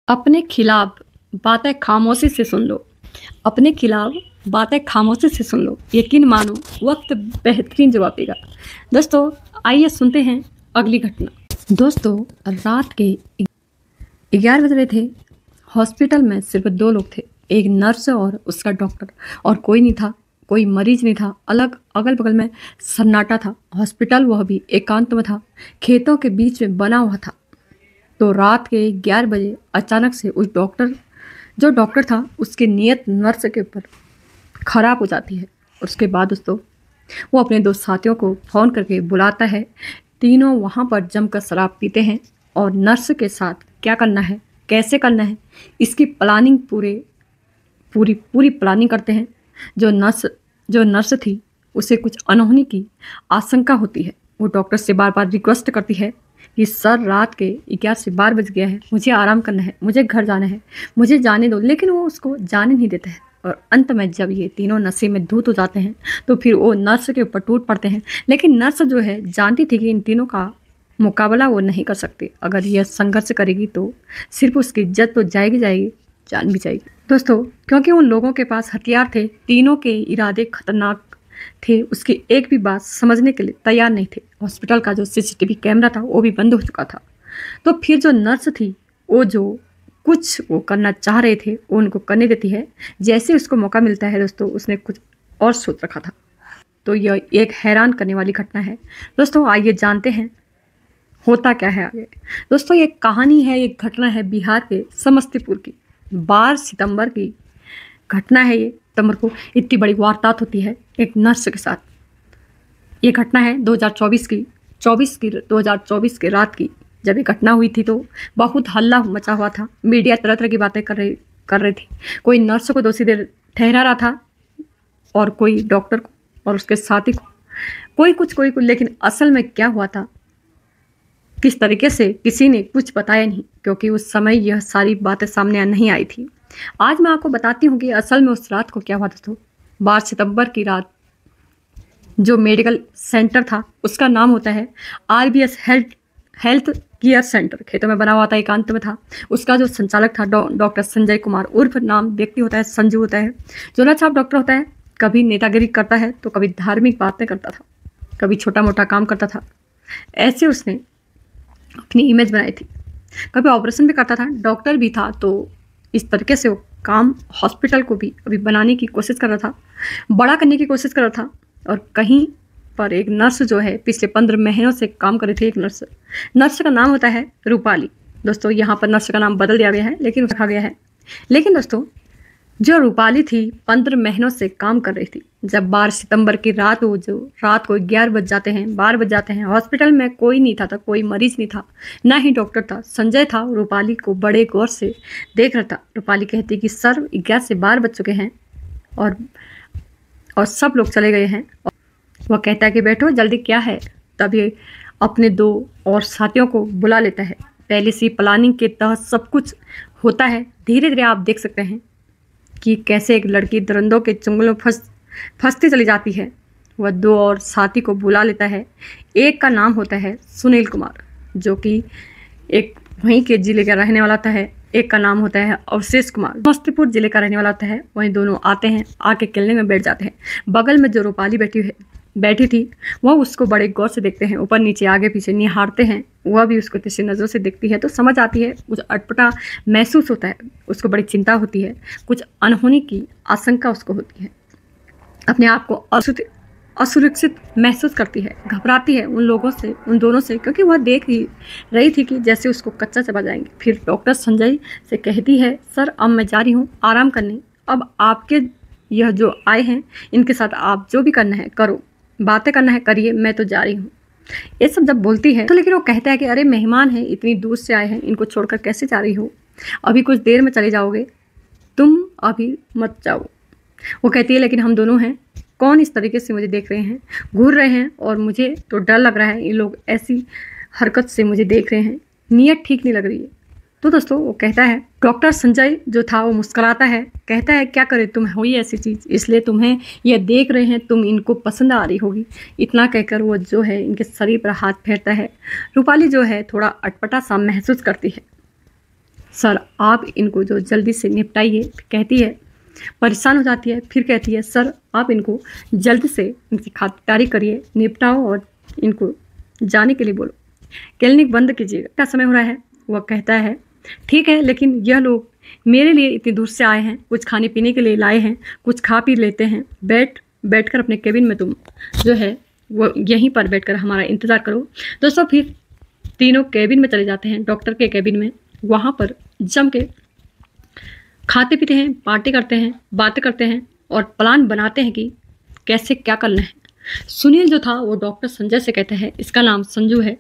अपने खिलाफ बातें खामोशी से सुन लो। अपने खिलाफ बातें खामोशी से सुन लो, यकीन मानो वक्त बेहतरीन जवाब देगा। दोस्तों आइए सुनते हैं अगली घटना। दोस्तों रात के 11 बज रहे थे। हॉस्पिटल में सिर्फ दो लोग थे, एक नर्स और उसका डॉक्टर, और कोई नहीं था, कोई मरीज नहीं था। अलग अगल बगल में सन्नाटा था। हॉस्पिटल वह भी एकांत में था, खेतों के बीच में बना हुआ था। तो रात के 11 बजे अचानक से उस जो डॉक्टर था उसकी नीयत नर्स के ऊपर खराब हो जाती है। उसके बाद दोस्तों वो अपने दो साथियों को फ़ोन करके बुलाता है। तीनों वहाँ पर जमकर शराब पीते हैं और नर्स के साथ क्या करना है, कैसे करना है, इसकी प्लानिंग पूरी प्लानिंग करते हैं। जो नर्स थी उसे कुछ अनहोनी की आशंका होती है। वो डॉक्टर से बार बार रिक्वेस्ट करती है कि सर रात के 11 से 12 बज गया है, मुझे आराम करना है, मुझे घर जाना है, मुझे जाने दो। लेकिन वो उसको जाने नहीं देता है। और अंत में जब ये तीनों नशे में धुत हो जाते हैं तो फिर वो नर्स के ऊपर टूट पड़ते हैं। लेकिन नर्स जो है जानती थी कि इन तीनों का मुकाबला वो नहीं कर सकती। अगर यह संघर्ष करेगी तो सिर्फ उसकी इज्जत तो जाएगी, जान भी जाएगी। दोस्तों क्योंकि उन लोगों के पास हथियार थे, तीनों के इरादे खतरनाक थे, उसकी एक भी बात समझने के लिए तैयार नहीं थे। हॉस्पिटल का जो सीसीटीवी कैमरा था वो भी बंद हो चुका था। तो फिर जो नर्स थी वो जो कुछ वो करना चाह रहे थे वो उनको करने देती है। जैसे उसको मौका मिलता है दोस्तों उसने कुछ और सोच रखा था। तो यह एक हैरान करने वाली घटना है। दोस्तों आइए जानते हैं होता क्या है आगे। दोस्तों ये कहानी है, एक घटना है बिहार के समस्तीपुर की। 12 सितंबर की घटना है। ये सितंबर को इतनी बड़ी वारदात होती है एक नर्स के साथ। ये घटना है 2024 के रात की। जब ये घटना हुई थी तो बहुत हल्ला मचा हुआ था। मीडिया तरह तरह की बातें कर रही थी। कोई नर्स को दोषी ठहरा रहा था और कोई डॉक्टर को और उसके साथी को, कोई कुछ। लेकिन असल में क्या हुआ था, किस तरीके से, किसी ने कुछ बताया नहीं, क्योंकि उस समय यह सारी बातें सामने नहीं आई थी। आज मैं आपको बताती हूँ कि असल में उस रात को क्या हुआ दोस्तों। 12 सितंबर की रात जो मेडिकल सेंटर था उसका नाम होता है RBS हेल्थ केयर सेंटर, खेतों में बना हुआ था, एकांत में था। उसका जो संचालक था डॉक्टर संजय कुमार, उर्फ नाम व्यक्ति होता है संजू होता है, जो ना छाप डॉक्टर होता है। कभी नेतागिरी करता है तो कभी धार्मिक बातें करता था, कभी छोटा मोटा काम करता था। ऐसे उसने अपनी इमेज बनाई थी। कभी ऑपरेशन भी करता था, डॉक्टर भी था। तो इस तरीके से वो काम हॉस्पिटल को भी अभी बनाने की कोशिश कर रहा था, बड़ा करने की कोशिश कर रहा था। और कहीं पर एक नर्स जो है पिछले 15 महीनों से काम कर रही थी। एक नर्स का नाम होता है रूपाली। दोस्तों यहाँ पर नर्स का नाम बदल दिया गया है लेकिन रखा गया है। लेकिन दोस्तों जो रूपाली थी 15 महीनों से काम कर रही थी। जब 12 सितंबर की रात वो जो रात को 11 बज जाते हैं, 12 बज जाते हैं, हॉस्पिटल में कोई नहीं था, कोई मरीज नहीं था, ना ही डॉक्टर था। संजय था, रूपाली को बड़े गौर से देख रहा था। रूपाली कहती कि सर 11 से 12 बज चुके हैं और सब लोग चले गए हैं। और वह कहता है कि बैठो जल्दी क्या है। तब ये अपने दो और साथियों को बुला लेता है। पहले से प्लानिंग के तहत सब कुछ होता है। धीरे धीरे आप देख सकते हैं कि कैसे एक लड़की दरिंदों के चुंगलों में फंसती चली जाती है। वह दो और साथी को बुला लेता है। एक का नाम होता है सुनील कुमार, जो कि एक वहीं के जिले का रहने वाला था है। एक का नाम होता है अवशेष कुमार, समस्तीपुर जिले का रहने वाला होता है। वहीं दोनों आते हैं, आके खेलने में बैठ जाते हैं। बगल में जो रूपाली बैठी थी वह उसको बड़े गौर से देखते हैं, ऊपर नीचे आगे पीछे निहारते हैं। वह भी उसको तिरछी नज़रों से देखती है। तो समझ आती है, कुछ अटपटा महसूस होता है, उसको बड़ी चिंता होती है, कुछ अनहोनी की आशंका उसको होती है। अपने आप को असुरक्षित महसूस करती है, घबराती है उन दोनों से, क्योंकि वह देख ही रही थी कि जैसे उसको कच्चा चबा जाएंगे। फिर डॉक्टर संजय से कहती है सर अब मैं जा रही हूँ आराम करने। अब आपके यह जो आए हैं इनके साथ आप जो भी करना है करो, बातें करना है करिए, मैं तो जा रही हूँ। ये सब जब बोलती है तो लेकिन वो कहता है कि अरे मेहमान हैं, इतनी दूर से आए हैं, इनको छोड़कर कैसे जा रही हो, अभी कुछ देर में चले जाओगे, तुम अभी मत जाओ। वो कहती है लेकिन हम दोनों हैं, कौन इस तरीके से मुझे देख रहे हैं, घूर रहे हैं, और मुझे तो डर लग रहा है, ये लोग ऐसी हरकत से मुझे देख रहे हैं, नीयत ठीक नहीं लग रही है। तो दोस्तों वो कहता है, डॉक्टर संजय जो था वो मुस्कुराता है, कहता है क्या करे, तुम हुई ऐसी चीज़ इसलिए तुम्हें ये देख रहे हैं, तुम इनको पसंद आ रही होगी। इतना कहकर वो जो है इनके शरीर पर हाथ फेरता है। रूपाली जो है थोड़ा अटपटा सा महसूस करती है। सर आप इनको जो जल्दी से निपटाइए। कहती है, परेशान हो जाती है, फिर कहती है सर आप इनको जल्दी से इनकी खातिरदारी करिए, निपटाओ और इनको जाने के लिए बोलो, क्लिनिक बंद कीजिएगा, क्या समय हो रहा है। वह कहता है ठीक है, लेकिन यह लोग मेरे लिए इतनी दूर से आए हैं, कुछ खाने पीने के लिए लाए हैं, कुछ खा पी लेते हैं, बैठकर अपने केबिन में तुम जो है वो यहीं पर बैठकर हमारा इंतज़ार करो। दोस्तों फिर तीनों केबिन में चले जाते हैं, डॉक्टर के केबिन में। वहाँ पर जम के खाते पीते हैं, पार्टी करते हैं, बातें करते हैं और प्लान बनाते हैं कि कैसे क्या करना है। सुनील जो था वो डॉक्टर संजय से कहता है, इसका नाम संजू है,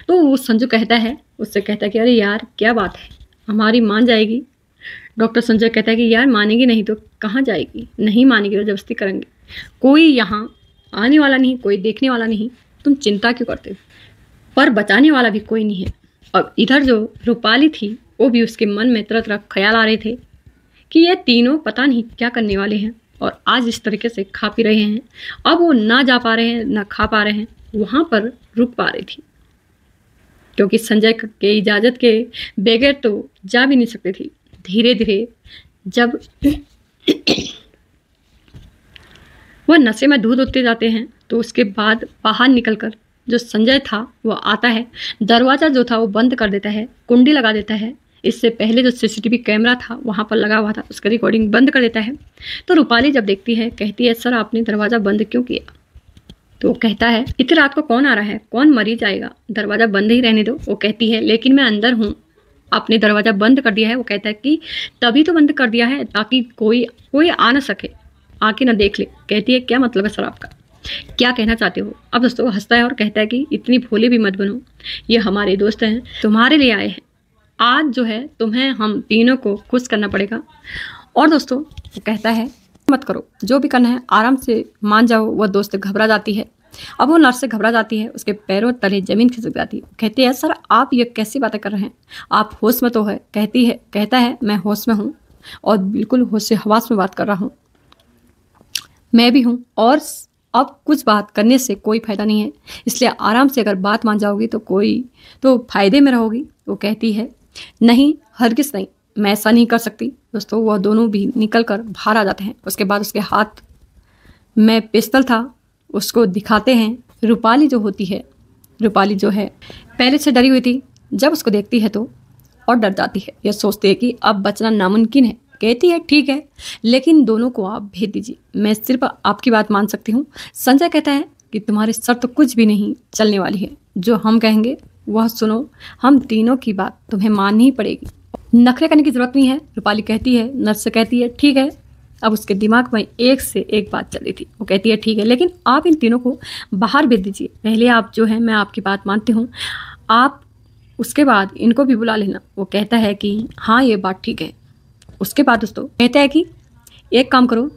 तो वो संजू कहता है, उससे कहता है कि अरे यार क्या बात है, हमारी मान जाएगी। डॉक्टर संजय कहता है कि यार मानेगी नहीं तो कहाँ जाएगी, नहीं मानेगी तो जबरदस्ती करेंगे, कोई यहाँ आने वाला नहीं, कोई देखने वाला नहीं, तुम चिंता क्यों करते हो, पर बचाने वाला भी कोई नहीं है। अब इधर जो रूपाली थी वो भी उसके मन में तरह तरह ख्याल आ रहे थे कि ये तीनों पता नहीं क्या करने वाले हैं, और आज इस तरीके से खा पी रहे हैं, अब वो ना जा पा रहे हैं ना खा पा रहे हैं, वहाँ पर रुक पा रही थी, क्योंकि संजय के इजाज़त के बगैर तो जा भी नहीं सकती थी। धीरे धीरे जब वह नशे में धूत होते जाते हैं तो उसके बाद बाहर निकलकर जो संजय था वो आता है, दरवाज़ा जो था वो बंद कर देता है, कुंडी लगा देता है। इससे पहले जो सीसीटीवी कैमरा था वहाँ पर लगा हुआ था उसका रिकॉर्डिंग बंद कर देता है। तो रूपाली जब देखती है कहती है सर आपने दरवाज़ा बंद क्यों किया। तो वो कहता है इतनी रात को कौन आ रहा है, कौन मरीज आएगा, दरवाज़ा बंद ही रहने दो। वो कहती है लेकिन मैं अंदर हूँ, आपने दरवाज़ा बंद कर दिया है। वो कहता है कि तभी तो बंद कर दिया है ताकि कोई आ ना सके, आके ना देख ले। कहती है क्या मतलब है सर आपका, क्या कहना चाहते हो। अब दोस्तों वो हंसता है और कहता है कि इतनी भोली भी मत बनो, ये हमारे दोस्त हैं, तुम्हारे लिए आए हैं, आज जो है तुम्हें हम तीनों को खुश करना पड़ेगा। और दोस्तों वो कहता है मत करो, जो भी करना है आराम से मान जाओ। वह दोस्त घबरा जाती है, अब वो नर्स से घबरा जाती है, उसके पैरों तले जमीन खिसक जाती है। कहती है सर आप ये कैसी बातें कर रहे हैं, आप होश में तो है। कहता है मैं होश में हूँ और बिल्कुल होश से हवास में बात कर रहा हूँ, मैं भी हूँ, और अब कुछ बात करने से कोई फ़ायदा नहीं है, इसलिए आराम से अगर बात मान जाओगी तो फ़ायदे में रहोगी। वो कहती है नहीं हरगिज़ नहीं, मैं ऐसा नहीं कर सकती। दोस्तों वह दोनों भी निकल कर बाहर आ जाते हैं। उसके बाद उसके हाथ में पिस्तौल था, उसको दिखाते हैं। रूपाली जो है पहले से डरी हुई थी, जब उसको देखती है तो और डर जाती है। यह सोचती है कि अब बचना नामुमकिन है। कहती है ठीक है, लेकिन दोनों को आप भेज दीजिए, मैं सिर्फ आपकी बात मान सकती हूँ। संजय कहता है कि तुम्हारी शर्त कुछ भी नहीं चलने वाली है, जो हम कहेंगे वह सुनो, हम तीनों की बात तुम्हें माननी ही पड़ेगी, नखरे करने की जरूरत नहीं है। रूपाली कहती है, नर्स कहती है ठीक है। अब उसके दिमाग में एक से एक बात चल रही थी। वो कहती है ठीक है, लेकिन आप इन तीनों को बाहर भेज दीजिए, पहले आप जो है मैं आपकी बात मानती हूँ, आप उसके बाद इनको भी बुला लेना। वो कहता है कि हाँ ये बात ठीक है। उसके बाद दोस्तों कहता है कि एक काम करो,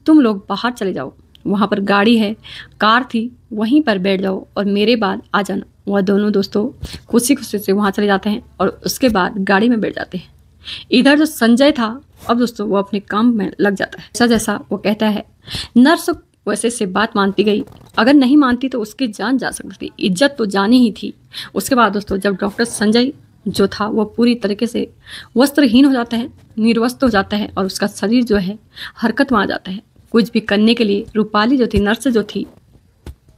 तुम लोग बाहर चले जाओ, वहाँ पर गाड़ी है, कार थी, वहीं पर बैठ जाओ और मेरे बाद आ जाना। वह दोनों दोस्तों खुशी खुशी से वहाँ चले जाते हैं और उसके बाद गाड़ी में बैठ जाते हैं। इधर जो संजय था अब दोस्तों वो अपने काम में लग जाता है। जैसा वो कहता है, नर्स वैसे से बात मानती गई, अगर नहीं मानती तो उसकी जान जा सकती थी, इज्जत तो जानी ही थी। उसके बाद दोस्तों जब डॉक्टर संजय जो था वो पूरी तरीके से वस्त्रहीन हो जाता है, निर्वस्त्र हो जाता है और उसका शरीर जो है हरकत में आ जाता है कुछ भी करने के लिए। रूपाली जो थी, नर्स जो थी,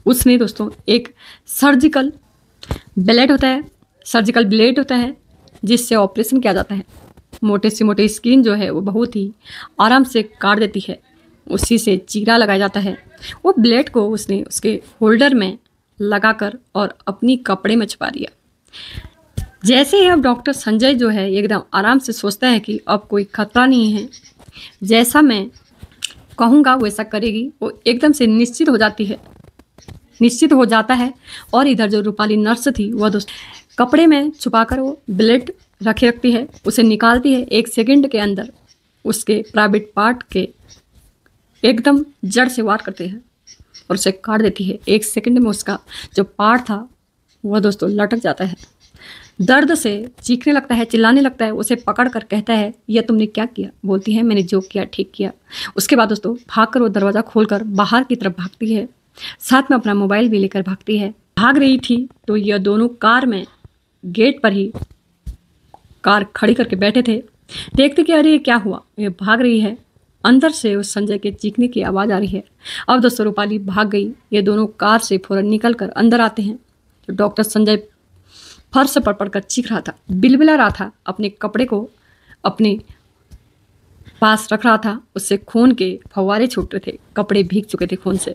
उसने दोस्तों एक सर्जिकल ब्लेड होता है जिससे ऑपरेशन किया जाता है। मोटे से मोटे स्किन जो है वो बहुत ही आराम से काट देती है, उसी से चीरा लगाया जाता है। वो ब्लेड को उसने उसके होल्डर में लगाकर और अपनी कपड़े में छुपा दिया। जैसे ही अब डॉक्टर संजय जो है एकदम आराम से सोचता है कि अब कोई खतरा नहीं है, जैसा मैं कहूँगा वैसा करेगी, वो एकदम से निश्चित हो जाता है। और इधर जो रूपाली नर्स थी वह दोस्त कपड़े में छुपाकर वो ब्लेड रखती है, उसे निकालती है। 1 सेकंड के अंदर उसके प्राइवेट पार्ट के एकदम जड़ से वार करते हैं और उसे काट देती है। 1 सेकंड में उसका जो पार्ट था वह दोस्तों लटक जाता है, दर्द से चीखने लगता है, चिल्लाने लगता है। उसे पकड़ कर कहता है यह तुमने क्या किया। बोलती है मैंने जो किया ठीक किया। उसके बाद दोस्तों भागकर वो दरवाज़ा खोलकर बाहर की तरफ भागती है, साथ में अपना मोबाइल भी लेकर भागती है। भाग रही थी तो यह दोनों कार में गेट पर ही कार खड़ी करके बैठे थे। देखते कि अरे ये क्या हुआ, ये भाग रही है। अंदर से उस संजय के चीखने की आवाज़ आ रही है। अब दोस्तों रूपाली भाग गई। ये दोनों कार से फौरन निकल कर अंदर आते हैं। तो डॉक्टर संजय फर्श पर पड़कर चीख रहा था, बिलबिला रहा था, अपने कपड़े को अपने पास रख रहा था। उससे खून के फव्वारे छूट रहे थे, कपड़े भीग चुके थे खून से,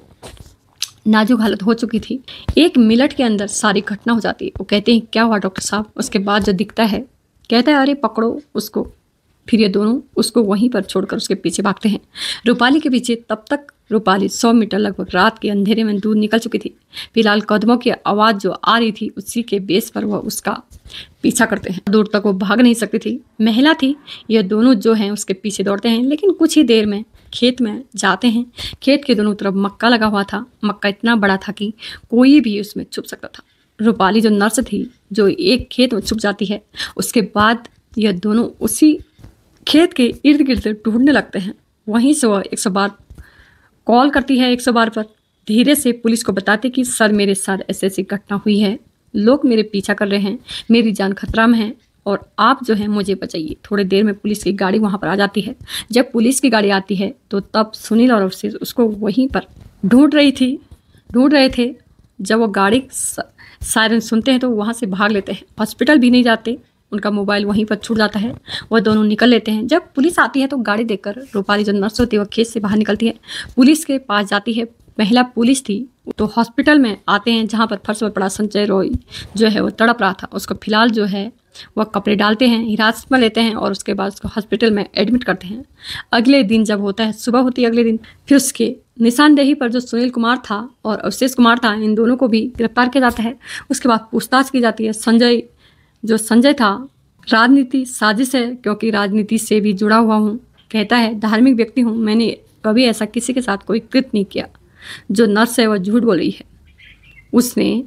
नाजुक हालत हो चुकी थी। 1 मिनट के अंदर सारी घटना हो जाती है। वो कहते हैं क्या हुआ डॉक्टर साहब? उसके बाद जो दिखता है, कहता है अरे पकड़ो उसको। फिर ये दोनों उसको वहीं पर छोड़कर उसके पीछे भागते हैं, रूपाली के पीछे। तब तक रूपाली 100 मीटर लगभग रात के अंधेरे में दूर निकल चुकी थी। फिलहाल कदमों की आवाज़ जो आ रही थी उसी के बेस पर वह उसका पीछा करते हैं। दूर तक वो भाग नहीं सकती थी, महिला थी। ये दोनों जो हैं उसके पीछे दौड़ते हैं, लेकिन कुछ ही देर में खेत में जाते हैं। खेत के दोनों तरफ मक्का लगा हुआ था। मक्का इतना बड़ा था कि कोई भी उसमें छुप सकता था। रूपाली जो नर्स थी, जो एक खेत में छुप जाती है, उसके बाद यह दोनों उसी खेत के इर्द गिर्द ढूंढने लगते हैं। वहीं से वह 112 कॉल करती है। 112 पर धीरे से पुलिस को बताते कि सर मेरे साथ ऐसी ऐसी घटना हुई है, लोग मेरे पीछा कर रहे हैं, मेरी जान खतरा में है और आप जो है मुझे बचाइए। थोड़ी देर में पुलिस की गाड़ी वहाँ पर आ जाती है। जब पुलिस की गाड़ी आती है तो तब सुनील और अवशेष उसको वहीं पर ढूंढ रहे थे। जब वो गाड़ी सायरन सुनते हैं तो वहाँ से भाग लेते हैं, हॉस्पिटल भी नहीं जाते। उनका मोबाइल वहीं पर छूट जाता है। वह दोनों निकल लेते हैं। जब पुलिस आती है तो गाड़ी देखकर रूपाली जो नर्स होती है वह खेत से बाहर निकलती है, पुलिस के पास जाती है। महिला पुलिस थी। तो हॉस्पिटल में आते हैं जहाँ पर फर्श पर पड़ा संजय रॉय जो है वो तड़प रहा था। उसको फिलहाल जो है वह कपड़े डालते हैं, हिरासत में लेते हैं और उसके बाद उसको हॉस्पिटल में एडमिट करते हैं। अगले दिन जब होता है, सुबह होती है अगले दिन, फिर उसके निशानदेही पर जो सुनील कुमार था और अवशेष कुमार था, इन दोनों को भी गिरफ्तार किया जाता है। उसके बाद पूछताछ की जाती है। संजय था राजनीति साजिश है, क्योंकि राजनीति से भी जुड़ा हुआ हूँ। कहता है धार्मिक व्यक्ति हूँ, मैंने कभी ऐसा किसी के साथ कोई कृत्य नहीं किया। जो नर्स है वह झूठ बोल रही है। उसने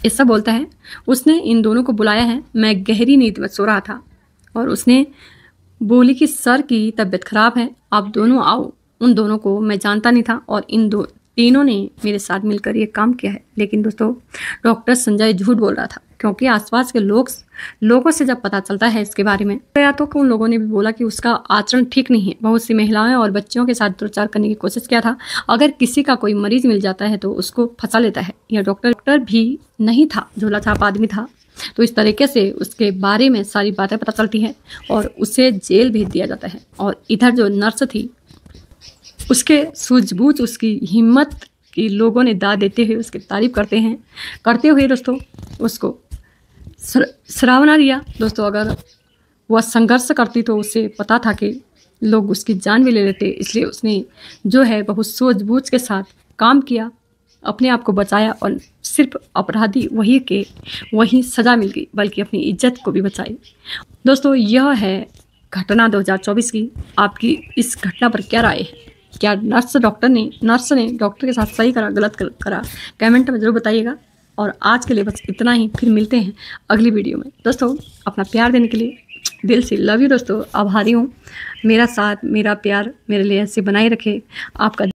ऐसा बोलता है, उसने इन दोनों को बुलाया है। मैं गहरी नींद में सो रहा था और उसने बोली कि सर की तबीयत खराब है, आप दोनों आओ। उन दोनों को मैं जानता नहीं था और इन तीनों ने मेरे साथ मिलकर ये काम किया है। लेकिन दोस्तों डॉक्टर संजय झूठ बोल रहा था, क्योंकि आसपास के लोगों से जब पता चलता है इसके बारे में, या तो उन लोगों ने भी बोला कि उसका आचरण ठीक नहीं है। बहुत सी महिलाएं और बच्चियों के साथ दुर्व्यवहार करने की कोशिश किया था। अगर किसी का कोई मरीज मिल जाता है तो उसको फंसा लेता है। यह डॉक्टर भी नहीं था, झोला छाप आदमी था। तो इस तरीके से उसके बारे में सारी बातें पता चलती हैं और उसे जेल भेज दिया जाता है। और इधर जो नर्स थी, उसके सूझबूझ, उसकी हिम्मत की लोगों ने दाद देते हुए उसकी तारीफ करते हुए दोस्तों उसको सराहना दिया। दोस्तों अगर वह संघर्ष करती तो उसे पता था कि लोग उसकी जान भी ले लेते, इसलिए उसने जो है बहुत सूझबूझ के साथ काम किया, अपने आप को बचाया और सिर्फ अपराधी वही सज़ा मिल गई, बल्कि अपनी इज्जत को भी बचाई। दोस्तों यह है घटना 2024 की। आपकी इस घटना पर क्या राय है? क्या नर्स ने डॉक्टर के साथ सही करा, गलत करा? कमेंट में ज़रूर बताइएगा। और आज के लिए बस इतना ही, फिर मिलते हैं अगली वीडियो में। दोस्तों अपना प्यार देने के लिए दिल से लव यू दोस्तों, आभारी हूँ। मेरा साथ, मेरा प्यार मेरे लिए ऐसे बनाए रखे। आपका